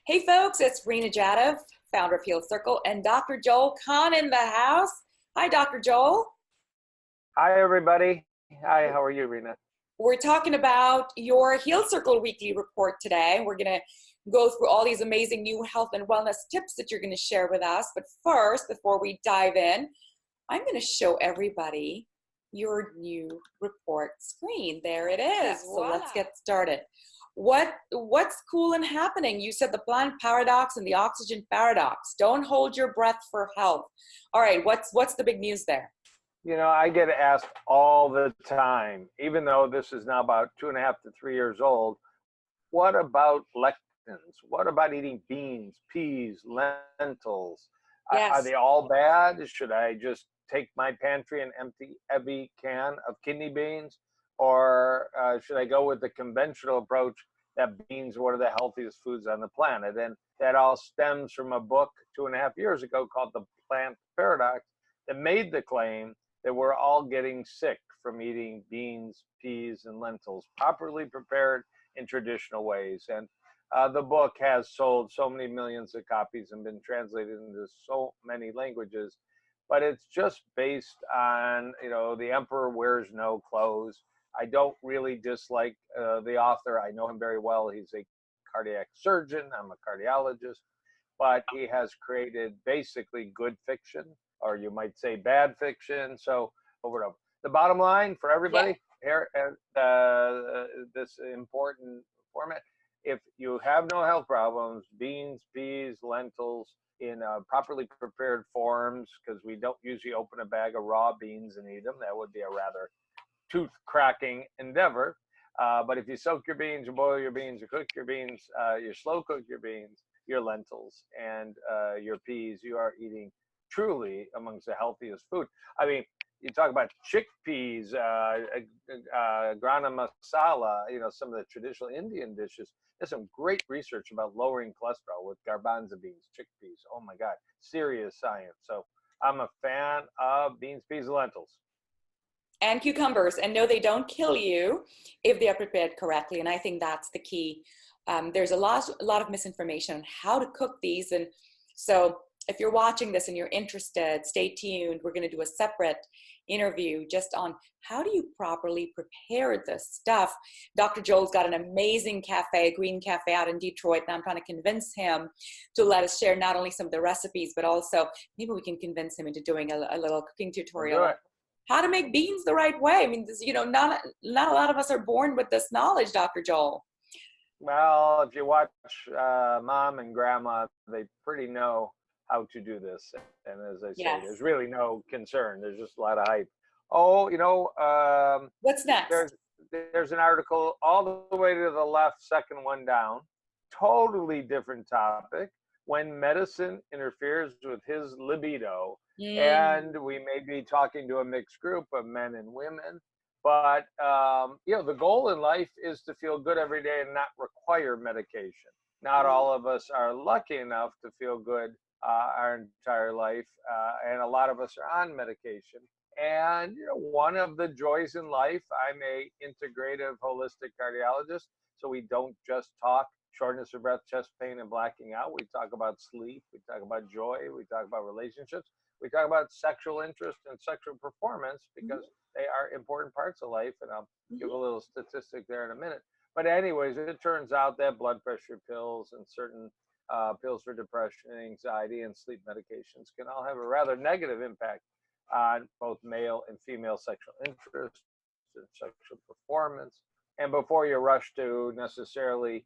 Hey folks, it's Reena Jadhav, founder of HealCircle, and Dr. Joel Kahn in the house. Hi, Dr. Joel. Hi, everybody. Hi, how are you, Reena? We're talking about your HealCircle weekly report today. We're going to go through all these amazing new health and wellness tips that you're going to share with us. But first, before we dive in, I'm going to show everybody your new report screen. There it is. Yes, So voila. let's get started. What's cool and happening? You said the plant paradox and the oxygen paradox. Don't hold your breath for health. All right, what's the big news there? You know, I get asked all the time, even though this is now about 2.5 to 3 years old, what about lectins? What about eating beans, peas, lentils? Yes. Are they all bad? Should I just take my pantry and empty every can of kidney beans? Or should I go with the conventional approach that beans are one of the healthiest foods on the planet? And that all stems from a book 2.5 years ago called The Plant Paradox that made the claim that we're all getting sick from eating beans, peas, and lentils, properly prepared in traditional ways. And the book has sold so many millions of copies and been translated into so many languages, but it's just based on, the emperor wears no clothes. I don't really dislike the author. I know him very well. He's a cardiac surgeon. I'm a cardiologist, but he has created basically good fiction, or you might say bad fiction. So over to the bottom line for everybody here at this important format. If you have no health problems, beans, peas, lentils in properly prepared forms, because we don't usually open a bag of raw beans and eat them. That would be a rather tooth-cracking endeavor. But if you soak your beans, you boil your beans, you cook your beans, you slow cook your beans, your lentils, and your peas, you are eating truly amongst the healthiest food. I mean, you talk about chickpeas, grana masala, some of the traditional Indian dishes. There's some great research about lowering cholesterol with garbanzo beans, chickpeas. Oh my God, serious science. So I'm a fan of beans, peas, and lentils. And cucumbers. And no, they don't kill you if they are prepared correctly. And I think that's the key. There's a lot of misinformation on how to cook these. And so if you're watching this and you're interested, stay tuned. We're going to do a separate interview just on how do you properly prepare this stuff. Dr. Joel's got an amazing cafe, Green Cafe out in Detroit, and I'm trying to convince him to let us share not only some of the recipes, but also maybe we can convince him into doing a little cooking tutorial. How to make beans the right way. I mean, this, not a lot of us are born with this knowledge, Dr. Joel. Well, if you watch Mom and Grandma, they pretty know how to do this. And as I say, there's really no concern. There's just a lot of hype. Oh, what's next? There's an article all the way to the left, second one down. Totally different topic. When medicine interferes with his libido. And we may be talking to a mixed group of men and women, but the goal in life is to feel good every day and not require medication. Not all of us are lucky enough to feel good our entire life, and a lot of us are on medication. And one of the joys in life, I'm a integrative holistic cardiologist, so we don't just talk shortness of breath, chest pain, and blacking out. We talk about sleep, we talk about joy, we talk about relationships. We talk about sexual interest and sexual performance because they are important parts of life. And I'll give a little statistic there in a minute. But anyways, it turns out that blood pressure pills and certain pills for depression, anxiety, and sleep medications can all have a rather negative impact on both male and female sexual interest and sexual performance. And before you rush to necessarily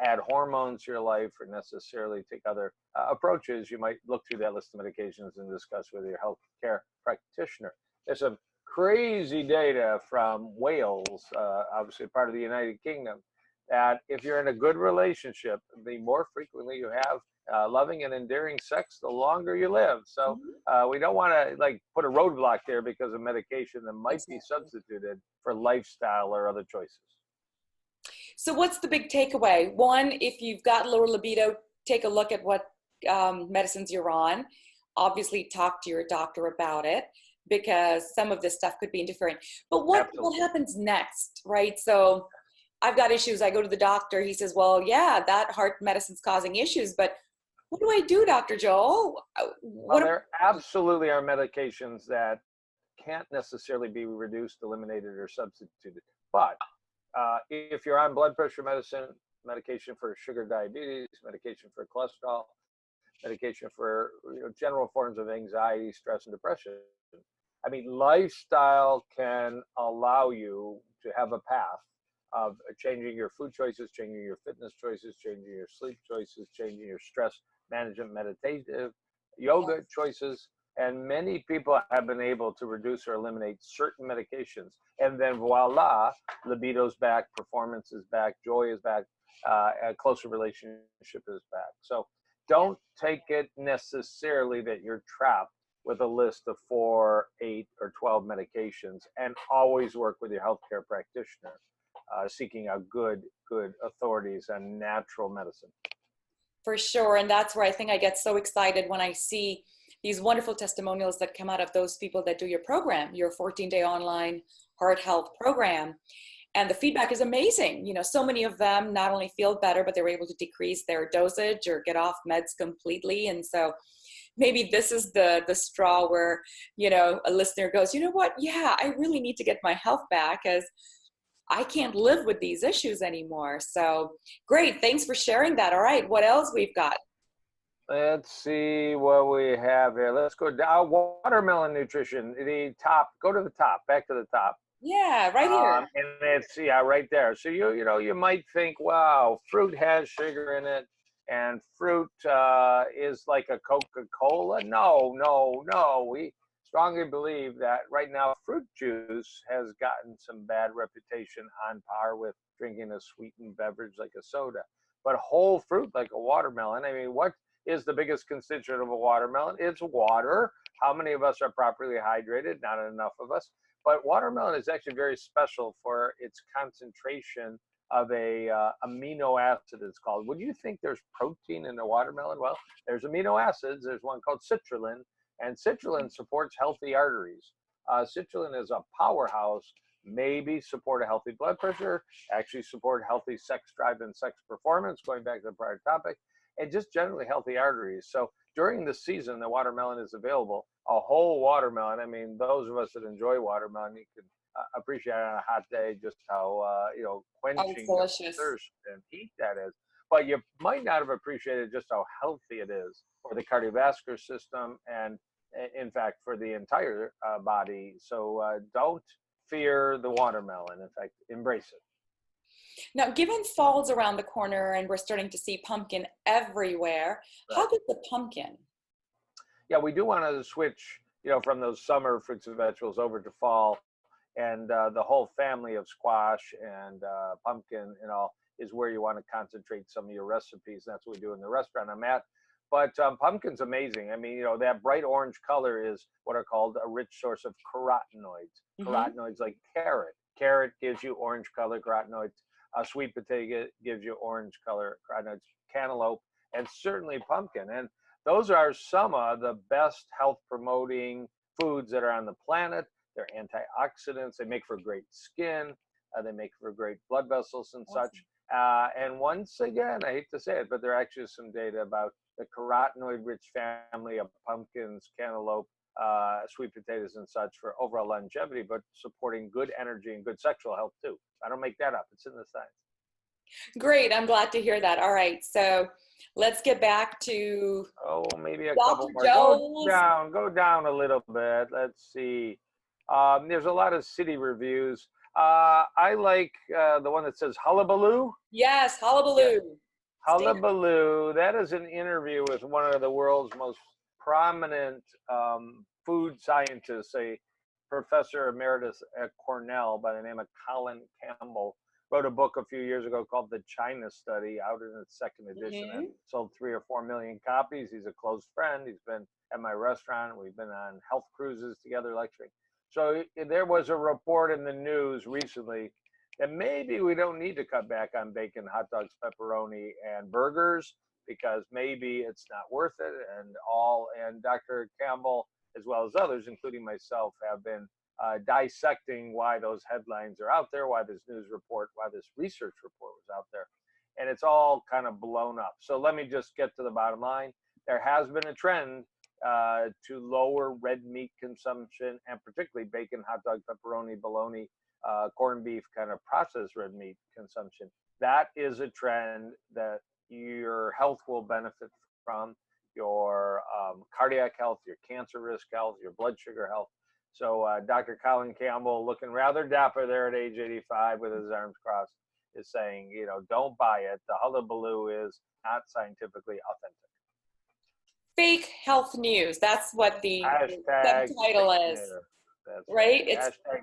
add hormones to your life or necessarily take other approaches, you might look through that list of medications and discuss with your healthcare practitioner. There's some crazy data from Wales, obviously part of the United Kingdom, that if you're in a good relationship, the more frequently you have loving and endearing sex, the longer you live. So we don't want to put a roadblock there because of medication that might be substituted for lifestyle or other choices. So what's the big takeaway? One, if you've got lower libido, take a look at what medicines you're on. Obviously, talk to your doctor about it because some of this stuff could be interfering. But what happens next, right? So I've got issues. I go to the doctor. He says, well, yeah, that heart medicine's causing issues, but what do I do, Dr. Joel? Well, What? there absolutely are medications that can't necessarily be reduced, eliminated, or substituted. But if you're on blood pressure medicine, medication for sugar diabetes, medication for cholesterol, medication for general forms of anxiety, stress, and depression. I mean, lifestyle can allow you to have a path of changing your food choices, changing your fitness choices, changing your sleep choices, changing your stress management, meditative, yoga choices. And many people have been able to reduce or eliminate certain medications. And then voila, libido's back, performance is back, joy is back, a closer relationship is back. So don't take it necessarily that you're trapped with a list of 4, 8, or 12 medications, and always work with your healthcare practitioner, seeking out good authorities on natural medicine. For sure. And that's where I think I get so excited when I see these wonderful testimonials that come out of those people that do your program, your 14-day online heart health program. And the feedback is amazing. So many of them not only feel better, but they were able to decrease their dosage or get off meds completely. And so maybe this is the straw where, a listener goes, you know what? Yeah, I really need to get my health back, as I can't live with these issues anymore. So great. Thanks for sharing that. All right. What else we've got? Let's see what we have here. Let's go down. Watermelon nutrition. The top. Go to the top. Back to the top. Yeah, right here. And it's right there. So you might think, wow, fruit has sugar in it, and fruit is like a Coca-Cola. No. We strongly believe that right now fruit juice has gotten some bad reputation on par with drinking a sweetened beverage like a soda. But whole fruit like a watermelon, I mean, what is the biggest constituent of a watermelon? It's water. How many of us are properly hydrated? Not enough of us. But watermelon is actually very special for its concentration of a amino acid, it's called. Would you think there's protein in a watermelon? Well, there's amino acids. There's one called citrulline, and citrulline supports healthy arteries. Citrulline is a powerhouse, maybe support a healthy blood pressure, actually support healthy sex drive and sex performance, going back to the prior topic, and just generally healthy arteries. So during the season, the watermelon is available. A whole watermelon. I mean, those of us that enjoy watermelon, you can appreciate on a hot day just how quenching your thirst and heat that is. But you might not have appreciated just how healthy it is for the cardiovascular system and, in fact, for the entire body. So don't fear the watermelon. In fact, embrace it. Now, given fall's around the corner and we're starting to see pumpkin everywhere, how about the pumpkin? Yeah, we do want to switch, from those summer fruits and vegetables over to fall, and the whole family of squash and pumpkin and all is where you want to concentrate some of your recipes. That's what we do in the restaurant I'm at. But pumpkin's amazing. I mean, that bright orange color is what are called a rich source of carotenoids. Mm-hmm. Carotenoids like carrot. Carrot gives you orange color carotenoids. Sweet potato gives you orange color carotenoids. Cantaloupe, and certainly pumpkin. And those are some of the best health promoting foods that are on the planet. They're antioxidants. They make for great skin. They make for great blood vessels and such. And once again, I hate to say it, but there actually is some data about the carotenoid-rich family of pumpkins, cantaloupe, sweet potatoes and such for overall longevity, but supporting good energy and good sexual health too. I don't make that up. It's in the science. Great. I'm glad to hear that. All right. So let's get back to maybe a Dr. couple more. Go down a little bit. Let's see. There's a lot of city reviews. I like the one that says Hullabaloo. Yes, Hullabaloo. Yeah. Hullabaloo. That is an interview with one of the world's most prominent food scientists, a professor emeritus at Cornell by the name of Colin Campbell. Wrote a book a few years ago called The China Study, out in its second edition, and sold 3 or 4 million copies. He's a close friend. He's been at my restaurant. We've been on health cruises together lecturing. So there was a report in the news recently that maybe we don't need to cut back on bacon, hot dogs, pepperoni, and burgers, because maybe it's not worth it. And Dr. Campbell, as well as others, including myself, have been dissecting why those headlines are out there, why this news report, why this research report was out there. And it's all kind of blown up. So let me just get to the bottom line. There has been a trend to lower red meat consumption, and particularly bacon, hot dog, pepperoni, bologna, corned beef, kind of processed red meat consumption. That is a trend that your health will benefit from, your cardiac health, your cancer risk health, your blood sugar health. So Dr. Colin Campbell, looking rather dapper there at age 85 with his arms crossed, is saying, don't buy it. The hullabaloo is not scientifically authentic. Fake health news. That's what the Hashtag subtitle is. That's right? It's hashtag,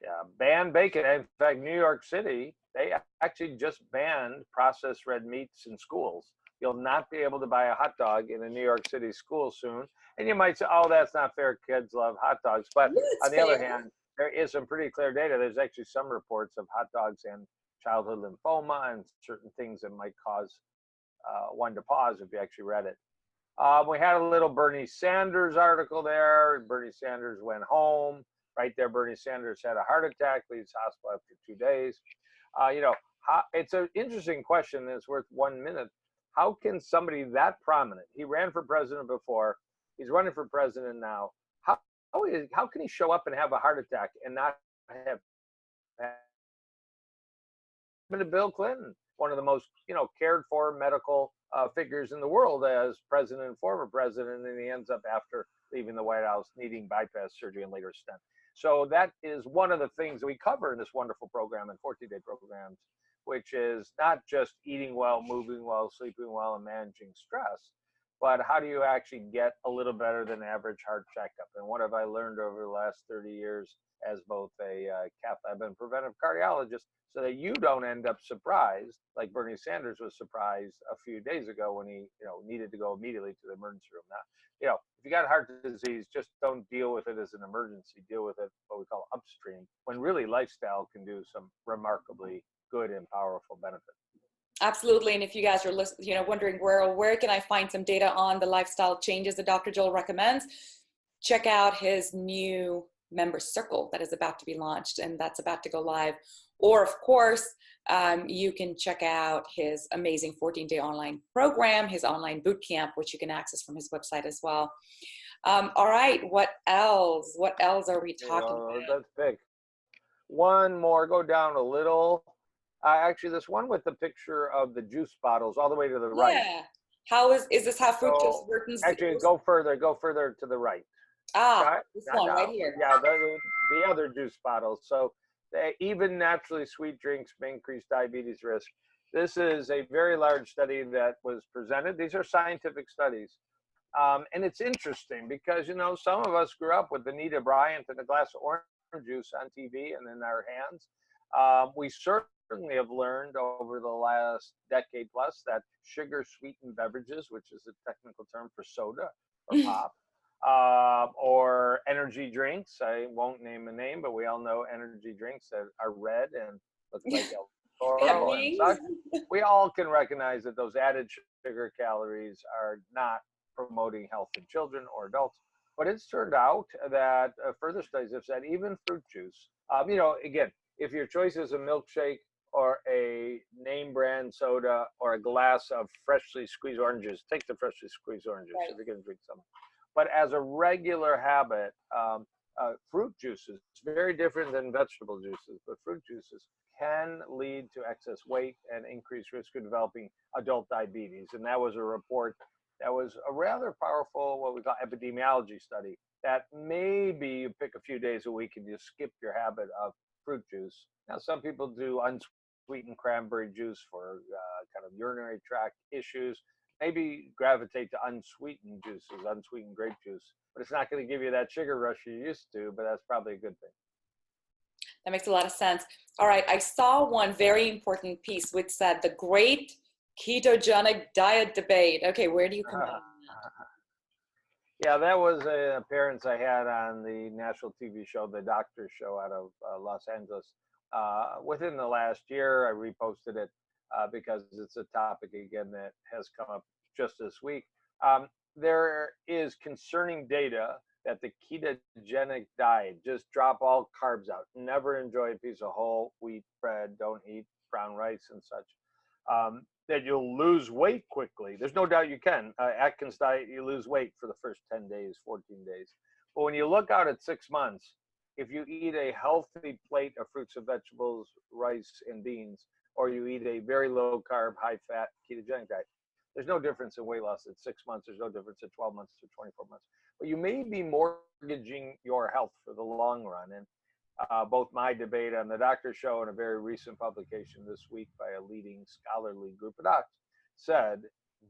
yeah, ban bacon. In fact, New York City, they actually just banned processed red meats in schools. You'll not be able to buy a hot dog in a New York City school soon. And you might say, oh, that's not fair. Kids love hot dogs. But on the other hand, there is some pretty clear data. There's actually some reports of hot dogs and childhood lymphoma and certain things that might cause one to pause if you actually read it. We had a little Bernie Sanders article there. Bernie Sanders went home. Right there, Bernie Sanders had a heart attack, leaves hospital after 2 days. It's an interesting question that's worth 1 minute. How can somebody that prominent, he ran for president before, he's running for president now, how can he show up and have a heart attack and not have to Bill Clinton, one of the most cared for medical figures in the world as president and former president, and he ends up after leaving the White House needing bypass surgery and later a stent. So that is one of the things that we cover in this wonderful program and 14-day programs, which is not just eating well, moving well, sleeping well, and managing stress, but how do you actually get a little better than average heart checkup? And what have I learned over the last 30 years as both a cath lab and preventive cardiologist, so that you don't end up surprised like Bernie Sanders was surprised a few days ago when he needed to go immediately to the emergency room. Now, if you got heart disease, just don't deal with it as an emergency. Deal with it what we call upstream, when really lifestyle can do some remarkably good and powerful benefit. Absolutely. And if you guys are wondering where can I find some data on the lifestyle changes that Dr. Joel recommends, check out his new member circle that is about to be launched, and that's about to go live. Or of course, you can check out his amazing 14-day online program, his online boot camp, which you can access from his website as well. All right, what else? What else are we talking about? That's big. One more, go down a little. Actually, this one with the picture of the juice bottles all the way to the right. Yeah. How is this how fructose works? Actually, go further to the right. This one right here. Yeah, the other juice bottles. So even naturally sweet drinks may increase diabetes risk. This is a very large study that was presented. These are scientific studies. And it's interesting because, some of us grew up with Anita Bryant and a glass of orange juice on TV and in our hands. We certainly have learned over the last decade plus that sugar sweetened beverages, which is a technical term for soda or pop, or energy drinks. I won't name a name, but we all know energy drinks that are red and look like El Toro and such. We all can recognize that those added sugar calories are not promoting health in children or adults. But it's turned out that further studies have said even fruit juice, again, if your choice is a milkshake or a name brand soda or a glass of freshly squeezed oranges, take the freshly squeezed oranges if you're going to drink some. But as a regular habit, fruit juices, very different than vegetable juices, but fruit juices can lead to excess weight and increased risk of developing adult diabetes. And that was a report that was a rather powerful, what we call epidemiology study, that maybe you pick a few days a week and you skip your habit of fruit juice. Now, some people do unsweetened cranberry juice for kind of urinary tract issues. Maybe gravitate to unsweetened juices, unsweetened grape juice, but it's not going to give you that sugar rush you used to, but that's probably a good thing. That makes a lot of sense. All right, I saw one very important piece which said the great ketogenic diet debate. Okay, where do you come from? Yeah, that was an appearance I had on the national TV show, The Doctor Show out of Los Angeles. Within the last year, I reposted it because it's a topic, again, that has come up just this week. There is concerning data that the ketogenic diet, just drop all carbs out, never enjoy a piece of whole wheat bread, don't eat brown rice and such, that you'll lose weight quickly. There's no doubt you can. Atkins diet, you lose weight for the first 10 days, 14 days. But when you look out at 6 months, if you eat a healthy plate of fruits and vegetables, rice and beans, or you eat a very low carb, high fat ketogenic diet, there's no difference in weight loss at 6 months. There's no difference at 12 months to 24 months. But you may be mortgaging your health for the long run. And both my debate on the doctor show and a very recent publication this week by a leading scholarly group of docs said,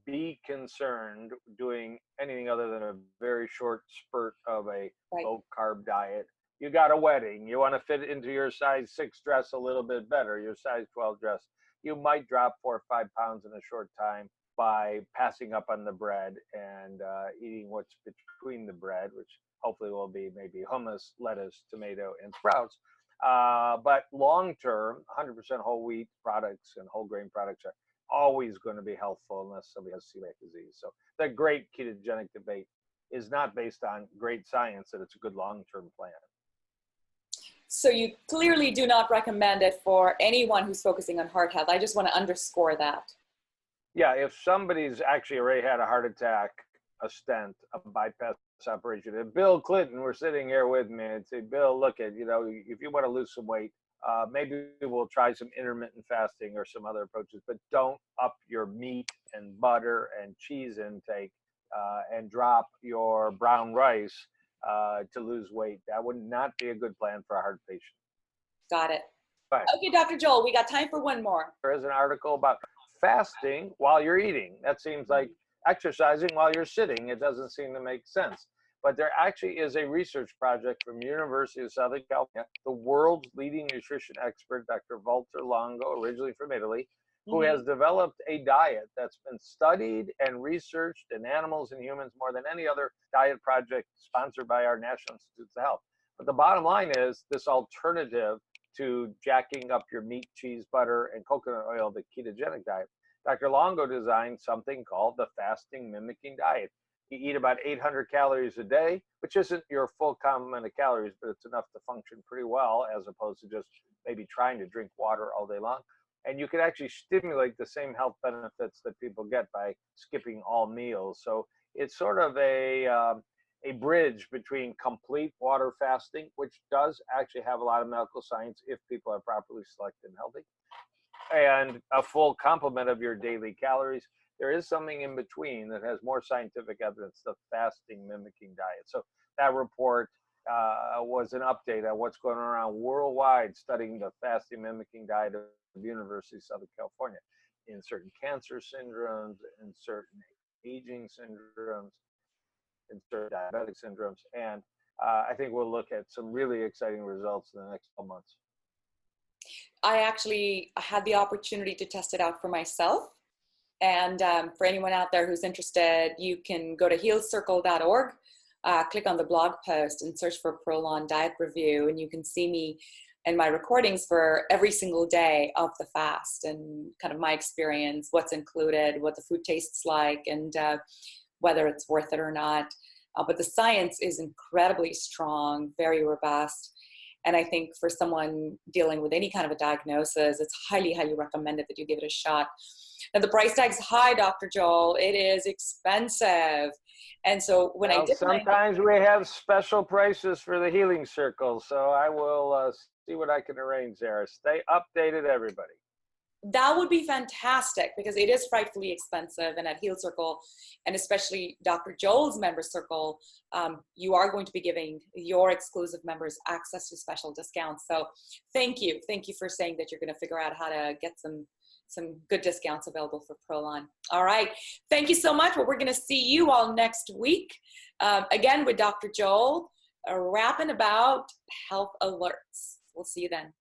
be concerned doing anything other than a very short spurt of a low carb diet. You got a wedding, you want to fit into your size 6 dress a little bit better, your size 12 dress. You might drop 4 or 5 pounds in a short time by passing up on the bread and eating what's between the bread, which hopefully will be maybe hummus, lettuce, tomato, and sprouts. But long-term, 100% whole wheat products and whole grain products are always going to be healthful unless somebody has celiac disease. So the great ketogenic debate is not based on great science, that it's a good long-term plan. So you clearly do not recommend it for anyone who's focusing on heart health. I just want to underscore that. Yeah, if somebody's actually already had a heart attack, a stent, a bypass operation, if Bill Clinton were sitting here with me and say, Bill, look at, if you want to lose some weight, maybe we'll try some intermittent fasting or some other approaches, but don't up your meat and butter and cheese intake and drop your brown rice to lose weight. That would not be a good plan for a heart patient. Got it. Right. Okay, Dr. Joel, we got time for one more. There is an article about fasting while you're eating. That seems like exercising while you're sitting. It doesn't seem to make sense. But there actually is a research project from University of Southern California, the world's leading nutrition expert, Dr. Walter Longo, originally from Italy, who has developed a diet that's been studied and researched in animals and humans more than any other diet project sponsored by our National Institutes of Health. But the bottom line is this alternative to jacking up your meat, cheese, butter, and coconut oil, the ketogenic diet. Dr. Longo designed something called the fasting mimicking diet. You eat about 800 calories a day, which isn't your full complement of calories, but it's enough to function pretty well as opposed to just maybe trying to drink water all day long. And you can actually stimulate the same health benefits that people get by skipping all meals. So it's sort of a bridge between complete water fasting, which does actually have a lot of medical science if people are properly selected and healthy, and a full complement of your daily calories. There is something in between that has more scientific evidence, the fasting mimicking diet. So that report was an update on what's going on worldwide, studying the fasting mimicking diet of the University of Southern California in certain cancer syndromes, in certain aging syndromes, in certain diabetic syndromes. And I think we'll look at some really exciting results in the next 12 months. I actually had the opportunity to test it out for myself. And for anyone out there who's interested, you can go to HealCircle.org, click on the blog post and search for Prolon Diet Review, and you can see me and my recordings for every single day of the fast and kind of my experience, what's included, what the food tastes like, and whether it's worth it or not. But the science is incredibly strong, very robust. And I think for someone dealing with any kind of a diagnosis, it's highly, highly recommended that you give it a shot. Now, the price tag's high, Dr. Joel. It is expensive. And so when I did sometimes we have special prices for the HealCircle. So I will see what I can arrange there. Stay updated, everybody. That would be fantastic because it is frightfully expensive. And at HealCircle, and especially Dr. Joel's member circle, you are going to be giving your exclusive members access to special discounts. So thank you. Thank you for saying that you're going to figure out how to get some good discounts available for Prolon. All right. Thank you so much. Well, we're going to see you all next week, again with Dr. Joel, rapping about health alerts. We'll see you then.